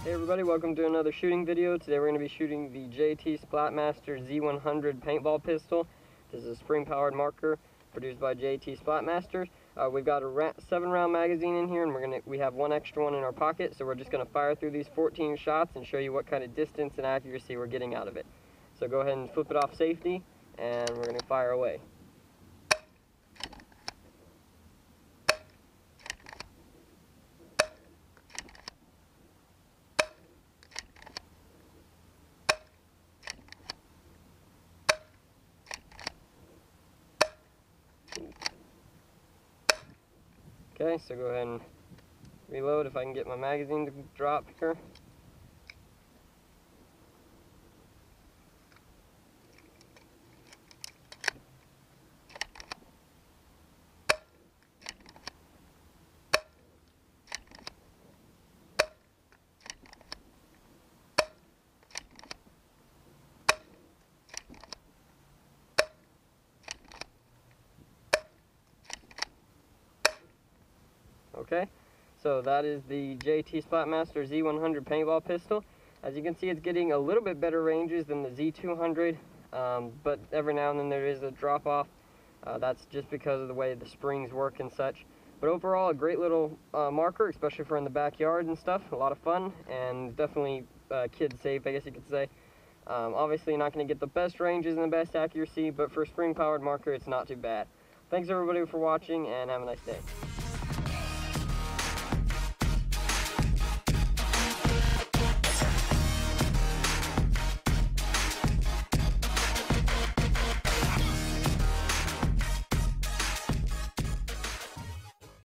Hey everybody, welcome to another shooting video. Today we're going to be shooting the SplatMaster Z100 Paintball pistol. This is a spring-powered marker produced by SplatMaster. We've got a 7-round magazine in here, and we have one extra one in our pocket, so we're just going to fire through these 14 shots and show you what kind of distance and accuracy we're getting out of it. So go ahead and flip it off safety, and we're going to fire away. Okay, so go ahead and reload if I can get my magazine to drop here. Okay, so that is the SplatMaster Z100 Paintball pistol. As you can see, it's getting a little bit better ranges than the Z200, but every now and then there is a drop-off. That's just because of the way the springs work and such. But overall, a great little marker, especially for in the backyard and stuff. A lot of fun, and definitely kid safe, I guess you could say. Obviously, you're not going to get the best ranges and the best accuracy, but for a spring-powered marker, it's not too bad. Thanks everybody for watching, and have a nice day.